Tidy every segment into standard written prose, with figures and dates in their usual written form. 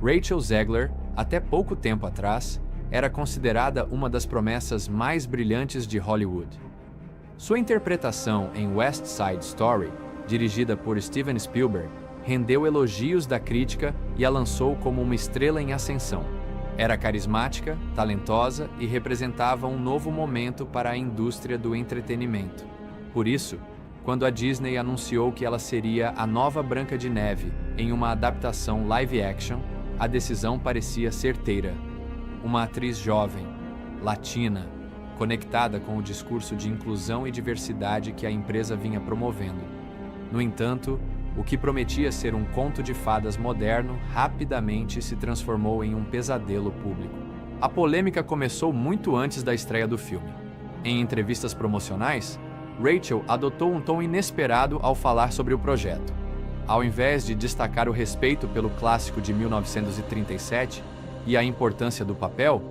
Rachel Zegler, até pouco tempo atrás, era considerada uma das promessas mais brilhantes de Hollywood. Sua interpretação em West Side Story, dirigida por Steven Spielberg, rendeu elogios da crítica e a lançou como uma estrela em ascensão. Era carismática, talentosa e representava um novo momento para a indústria do entretenimento. Por isso, quando a Disney anunciou que ela seria a nova Branca de Neve em uma adaptação live-action, a decisão parecia certeira. Uma atriz jovem, latina, conectada com o discurso de inclusão e diversidade que a empresa vinha promovendo. No entanto, o que prometia ser um conto de fadas moderno rapidamente se transformou em um pesadelo público. A polêmica começou muito antes da estreia do filme. Em entrevistas promocionais, Rachel adotou um tom inesperado ao falar sobre o projeto. Ao invés de destacar o respeito pelo clássico de 1937 e a importância do papel,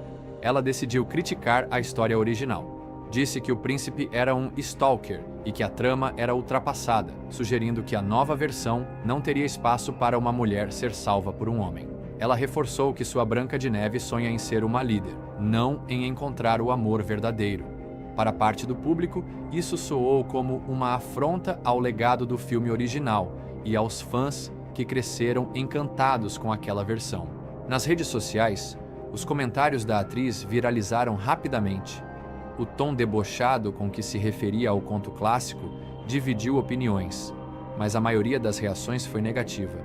ela decidiu criticar a história original. Disse que o príncipe era um stalker e que a trama era ultrapassada, sugerindo que a nova versão não teria espaço para uma mulher ser salva por um homem. Ela reforçou que sua Branca de Neve sonha em ser uma líder, não em encontrar o amor verdadeiro. Para parte do público, isso soou como uma afronta ao legado do filme original e aos fãs que cresceram encantados com aquela versão. Nas redes sociais, os comentários da atriz viralizaram rapidamente. O tom debochado com que se referia ao conto clássico dividiu opiniões, mas a maioria das reações foi negativa.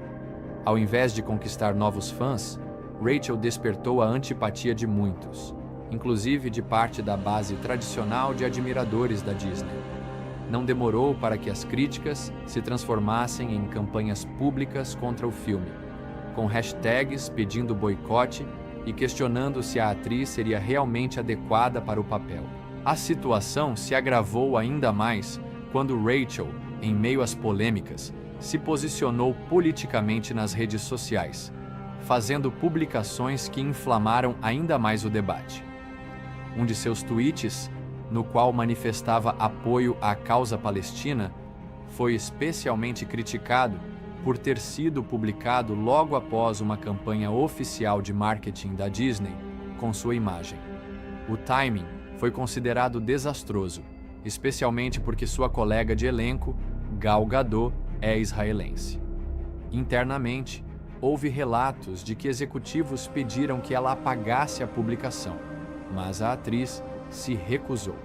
Ao invés de conquistar novos fãs, Rachel despertou a antipatia de muitos, inclusive de parte da base tradicional de admiradores da Disney. Não demorou para que as críticas se transformassem em campanhas públicas contra o filme, com hashtags pedindo boicote e questionando se a atriz seria realmente adequada para o papel. A situação se agravou ainda mais quando Rachel, em meio às polêmicas, se posicionou politicamente nas redes sociais, fazendo publicações que inflamaram ainda mais o debate. Um de seus tweets, no qual manifestava apoio à causa palestina, foi especialmente criticado por ter sido publicado logo após uma campanha oficial de marketing da Disney com sua imagem. O timing foi considerado desastroso, especialmente porque sua colega de elenco, Gal Gadot, é israelense. Internamente, houve relatos de que executivos pediram que ela apagasse a publicação, mas a atriz se recusou.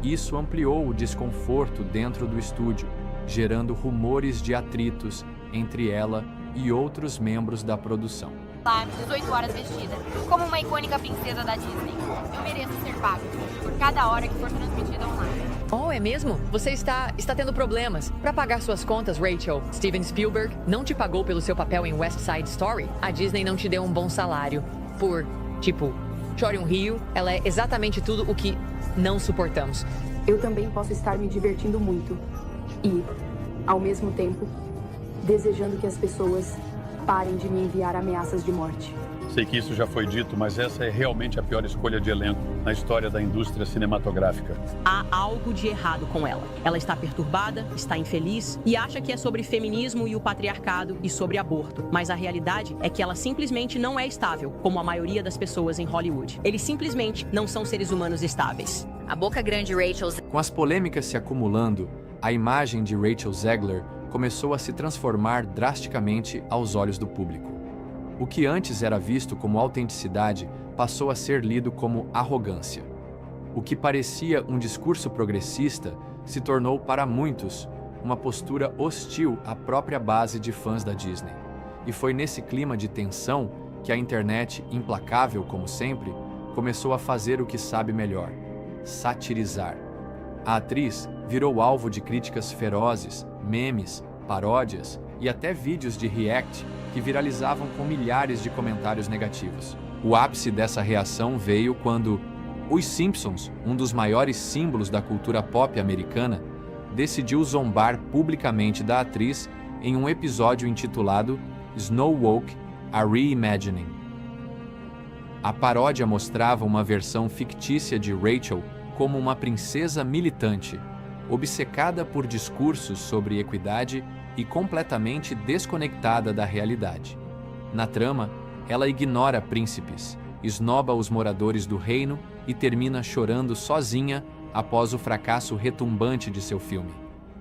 Isso ampliou o desconforto dentro do estúdio, gerando rumores de atritos entre ela e outros membros da produção. Lá, 18 horas vestida, como uma icônica princesa da Disney. Eu mereço ser pago por cada hora que for transmitida online. Oh, é mesmo? Você está tendo problemas. Para pagar suas contas, Rachel, Steven Spielberg não te pagou pelo seu papel em West Side Story? A Disney não te deu um bom salário por, chore um rio. Ela é exatamente tudo o que não suportamos. Eu também posso estar me divertindo muito e, ao mesmo tempo, desejando que as pessoas parem de me enviar ameaças de morte. Sei que isso já foi dito, mas essa é realmente a pior escolha de elenco na história da indústria cinematográfica. Há algo de errado com ela. Ela está perturbada, está infeliz e acha que é sobre feminismo e o patriarcado e sobre aborto. Mas a realidade é que ela simplesmente não é estável, como a maioria das pessoas em Hollywood. Eles simplesmente não são seres humanos estáveis. A boca grande Rachel... Com as polêmicas se acumulando, a imagem de Rachel Zegler começou a se transformar drasticamente aos olhos do público. O que antes era visto como autenticidade passou a ser lido como arrogância. O que parecia um discurso progressista se tornou para muitos uma postura hostil à própria base de fãs da Disney. E foi nesse clima de tensão que a internet, implacável como sempre, começou a fazer o que sabe melhor: satirizar. A atriz virou alvo de críticas ferozes, memes, paródias e até vídeos de react que viralizavam com milhares de comentários negativos. O ápice dessa reação veio quando Os Simpsons, um dos maiores símbolos da cultura pop americana, decidiu zombar publicamente da atriz em um episódio intitulado Snow Woke: A Reimagining. A paródia mostrava uma versão fictícia de Rachel como uma princesa militante, obcecada por discursos sobre equidade e completamente desconectada da realidade. Na trama, ela ignora príncipes, esnoba os moradores do reino e termina chorando sozinha após o fracasso retumbante de seu filme.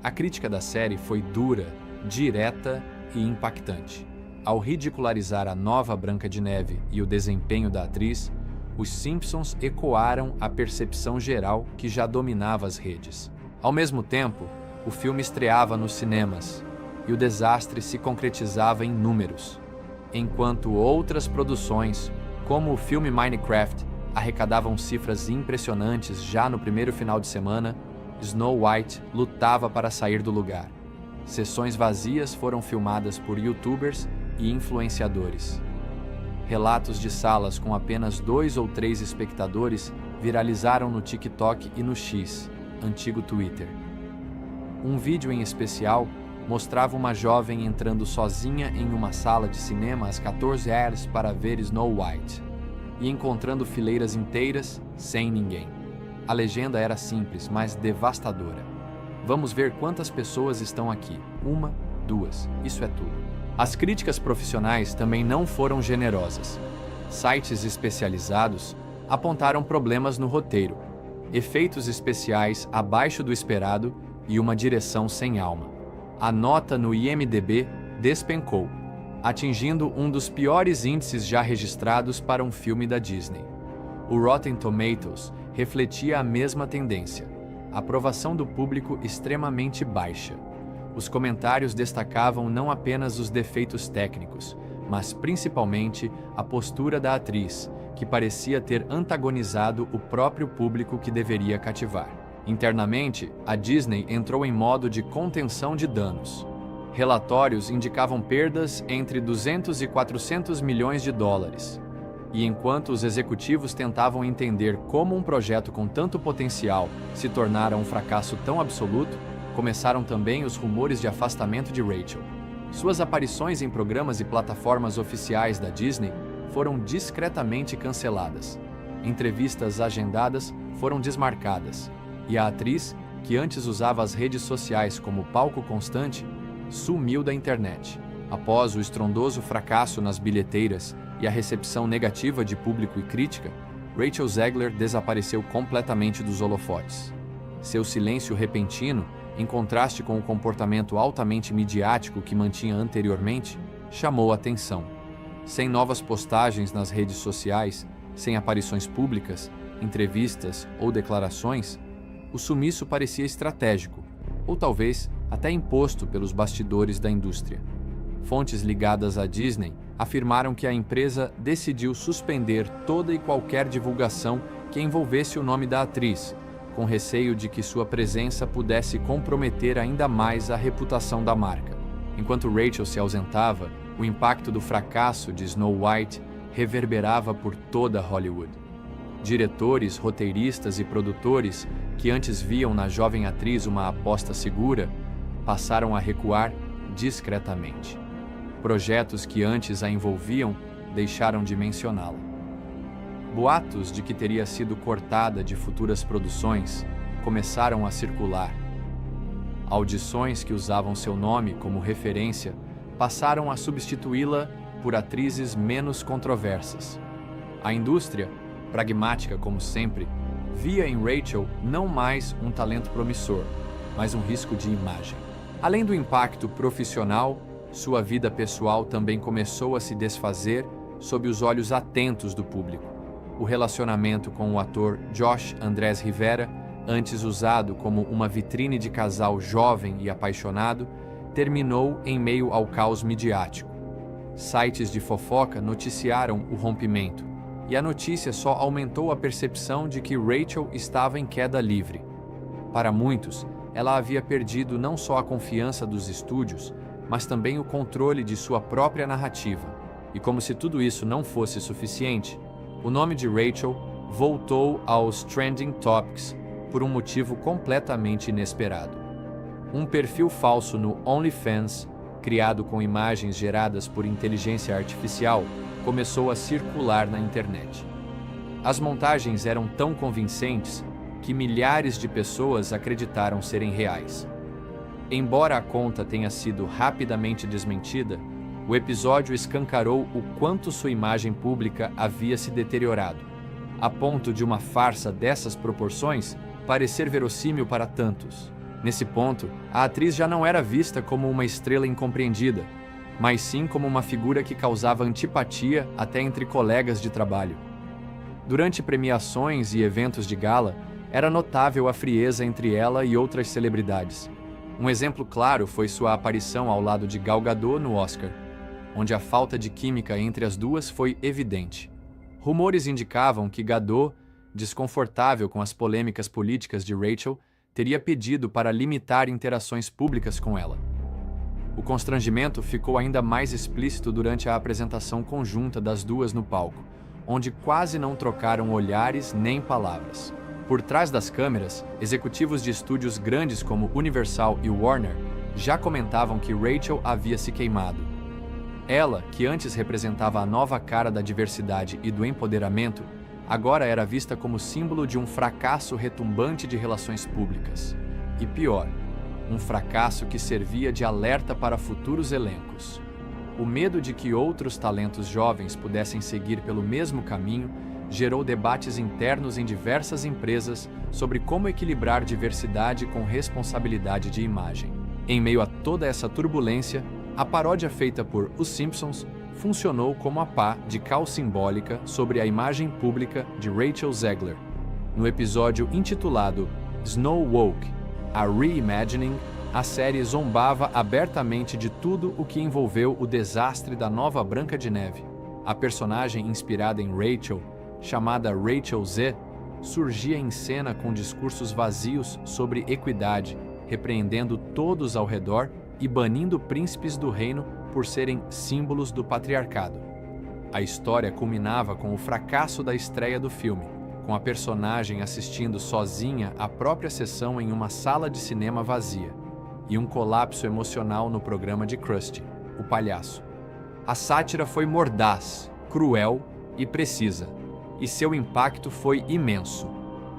A crítica da série foi dura, direta e impactante. Ao ridicularizar a nova Branca de Neve e o desempenho da atriz, os Simpsons ecoaram a percepção geral que já dominava as redes. Ao mesmo tempo, o filme estreava nos cinemas e o desastre se concretizava em números, enquanto outras produções, como o filme Minecraft, arrecadavam cifras impressionantes já no primeiro final de semana. Snow White lutava para sair do lugar. Sessões vazias foram filmadas por YouTubers e influenciadores. Relatos de salas com apenas 2 ou 3 espectadores viralizaram no TikTok e no X, antigo Twitter. Um vídeo em especial mostrava uma jovem entrando sozinha em uma sala de cinema às 14 horas para ver Snow White e encontrando fileiras inteiras sem ninguém. A legenda era simples, mas devastadora. Vamos ver quantas pessoas estão aqui. 1, 2, isso é tudo. As críticas profissionais também não foram generosas. Sites especializados apontaram problemas no roteiro, efeitos especiais abaixo do esperado e uma direção sem alma. A nota no IMDb despencou, atingindo um dos piores índices já registrados para um filme da Disney. O Rotten Tomatoes refletia a mesma tendência, aprovação do público extremamente baixa. Os comentários destacavam não apenas os defeitos técnicos, mas principalmente a postura da atriz, que parecia ter antagonizado o próprio público que deveria cativar. Internamente, a Disney entrou em modo de contenção de danos. Relatórios indicavam perdas entre 200 e 400 milhões de dólares. E enquanto os executivos tentavam entender como um projeto com tanto potencial se tornara um fracasso tão absoluto, começaram também os rumores de afastamento de Rachel. Suas aparições em programas e plataformas oficiais da Disney foram discretamente canceladas. Entrevistas agendadas foram desmarcadas, e a atriz, que antes usava as redes sociais como palco constante, sumiu da internet. Após o estrondoso fracasso nas bilheteiras e a recepção negativa de público e crítica, Rachel Zegler desapareceu completamente dos holofotes. Seu silêncio repentino, em contraste com o comportamento altamente midiático que mantinha anteriormente, chamou a atenção. Sem novas postagens nas redes sociais, sem aparições públicas, entrevistas ou declarações, o sumiço parecia estratégico, ou talvez até imposto pelos bastidores da indústria. Fontes ligadas à Disney afirmaram que a empresa decidiu suspender toda e qualquer divulgação que envolvesse o nome da atriz, com receio de que sua presença pudesse comprometer ainda mais a reputação da marca. Enquanto Rachel se ausentava, o impacto do fracasso de Snow White reverberava por toda Hollywood. Diretores, roteiristas e produtores que antes viam na jovem atriz uma aposta segura, passaram a recuar discretamente. Projetos que antes a envolviam deixaram de mencioná-la. Boatos de que teria sido cortada de futuras produções começaram a circular. Audições que usavam seu nome como referência passaram a substituí-la por atrizes menos controversas. A indústria, pragmática como sempre, via em Rachel não mais um talento promissor, mas um risco de imagem. Além do impacto profissional, sua vida pessoal também começou a se desfazer sob os olhos atentos do público. O relacionamento com o ator Josh Andrés Rivera, antes usado como uma vitrine de casal jovem e apaixonado, terminou em meio ao caos midiático. Sites de fofoca noticiaram o rompimento, e a notícia só aumentou a percepção de que Rachel estava em queda livre. Para muitos, ela havia perdido não só a confiança dos estúdios, mas também o controle de sua própria narrativa. E como se tudo isso não fosse suficiente, o nome de Rachel voltou aos Trending Topics por um motivo completamente inesperado. Um perfil falso no OnlyFans, criado com imagens geradas por inteligência artificial, começou a circular na internet. As montagens eram tão convincentes que milhares de pessoas acreditaram serem reais. Embora a conta tenha sido rapidamente desmentida, o episódio escancarou o quanto sua imagem pública havia se deteriorado, a ponto de uma farsa dessas proporções parecer verossímil para tantos. Nesse ponto, a atriz já não era vista como uma estrela incompreendida, mas sim como uma figura que causava antipatia até entre colegas de trabalho. Durante premiações e eventos de gala, era notável a frieza entre ela e outras celebridades. Um exemplo claro foi sua aparição ao lado de Gal Gadot no Oscar, onde a falta de química entre as duas foi evidente. Rumores indicavam que Gadot, desconfortável com as polêmicas políticas de Rachel, teria pedido para limitar interações públicas com ela. O constrangimento ficou ainda mais explícito durante a apresentação conjunta das duas no palco, onde quase não trocaram olhares nem palavras. Por trás das câmeras, executivos de estúdios grandes como Universal e Warner já comentavam que Rachel havia se queimado. Ela, que antes representava a nova cara da diversidade e do empoderamento, agora era vista como símbolo de um fracasso retumbante de relações públicas. E pior, um fracasso que servia de alerta para futuros elencos. O medo de que outros talentos jovens pudessem seguir pelo mesmo caminho gerou debates internos em diversas empresas sobre como equilibrar diversidade com responsabilidade de imagem. Em meio a toda essa turbulência, a paródia feita por Os Simpsons funcionou como a pá de cal simbólica sobre a imagem pública de Rachel Zegler. No episódio intitulado Snow Woke, a Reimagining, a série zombava abertamente de tudo o que envolveu o desastre da nova Branca de Neve. A personagem inspirada em Rachel, chamada Rachel Z, surgia em cena com discursos vazios sobre equidade, repreendendo todos ao redor e banindo príncipes do reino por serem símbolos do patriarcado. A história culminava com o fracasso da estreia do filme, com a personagem assistindo sozinha à própria sessão em uma sala de cinema vazia, e um colapso emocional no programa de Krusty, o palhaço. A sátira foi mordaz, cruel e precisa, e seu impacto foi imenso.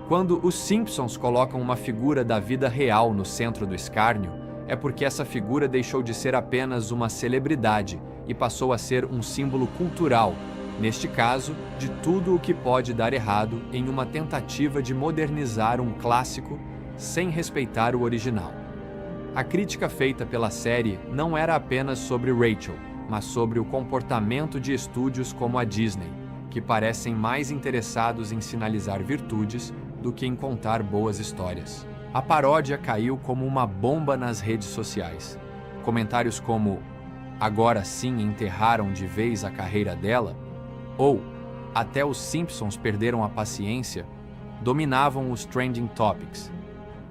Quando os Simpsons colocam uma figura da vida real no centro do escárnio, é porque essa figura deixou de ser apenas uma celebridade e passou a ser um símbolo cultural, neste caso, de tudo o que pode dar errado em uma tentativa de modernizar um clássico sem respeitar o original. A crítica feita pela série não era apenas sobre Rachel, mas sobre o comportamento de estúdios como a Disney, que parecem mais interessados em sinalizar virtudes do que em contar boas histórias. A paródia caiu como uma bomba nas redes sociais. Comentários como "agora sim enterraram de vez a carreira dela" ou "até os Simpsons perderam a paciência" dominavam os trending topics.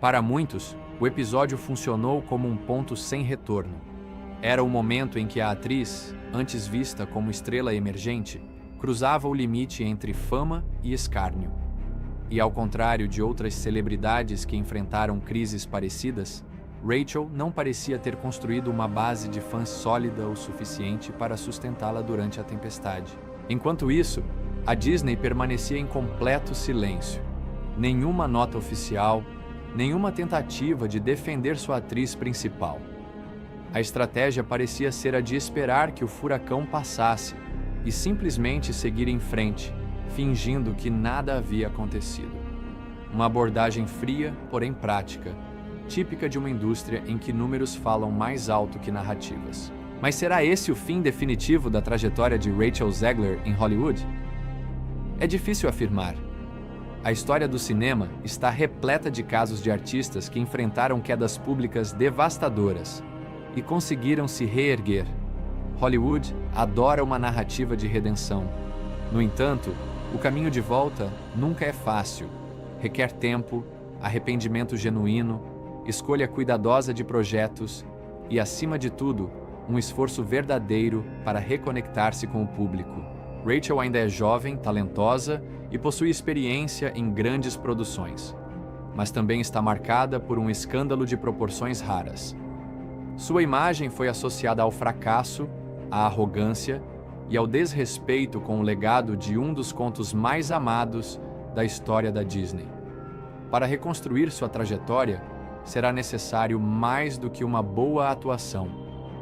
Para muitos, o episódio funcionou como um ponto sem retorno. Era o momento em que a atriz, antes vista como estrela emergente, cruzava o limite entre fama e escárnio. E ao contrário de outras celebridades que enfrentaram crises parecidas, Rachel não parecia ter construído uma base de fãs sólida o suficiente para sustentá-la durante a tempestade. Enquanto isso, a Disney permanecia em completo silêncio. Nenhuma nota oficial, nenhuma tentativa de defender sua atriz principal. A estratégia parecia ser a de esperar que o furacão passasse e simplesmente seguir em frente, fingindo que nada havia acontecido. Uma abordagem fria, porém prática, típica de uma indústria em que números falam mais alto que narrativas. Mas será esse o fim definitivo da trajetória de Rachel Zegler em Hollywood? É difícil afirmar. A história do cinema está repleta de casos de artistas que enfrentaram quedas públicas devastadoras e conseguiram se reerguer. Hollywood adora uma narrativa de redenção. No entanto, o caminho de volta nunca é fácil. Requer tempo, arrependimento genuíno, escolha cuidadosa de projetos e, acima de tudo, um esforço verdadeiro para reconectar-se com o público. Rachel ainda é jovem, talentosa e possui experiência em grandes produções, mas também está marcada por um escândalo de proporções raras. Sua imagem foi associada ao fracasso, à arrogância e ao desrespeito com o legado de um dos contos mais amados da história da Disney. Para reconstruir sua trajetória, será necessário mais do que uma boa atuação.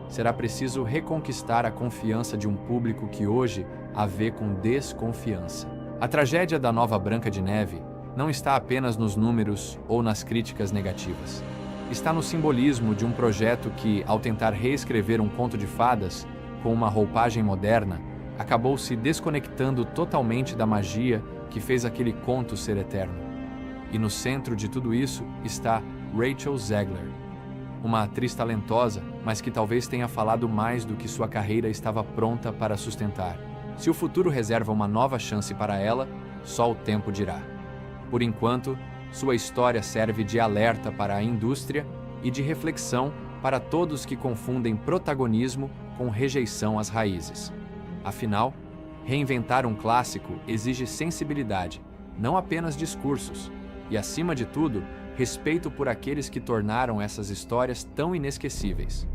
será preciso reconquistar a confiança de um público que hoje a vê com desconfiança. A tragédia da Nova Branca de Neve não está apenas nos números ou nas críticas negativas. Está no simbolismo de um projeto que, ao tentar reescrever um conto de fadas com uma roupagem moderna, acabou se desconectando totalmente da magia que fez aquele conto ser eterno. E no centro de tudo isso está Rachel Zegler, uma atriz talentosa, mas que talvez tenha falado mais do que sua carreira estava pronta para sustentar. Se o futuro reserva uma nova chance para ela, só o tempo dirá. Por enquanto, sua história serve de alerta para a indústria e de reflexão para todos que confundem protagonismo com rejeição às raízes. Afinal, reinventar um clássico exige sensibilidade, não apenas discursos, e, acima de tudo, respeito por aqueles que tornaram essas histórias tão inesquecíveis.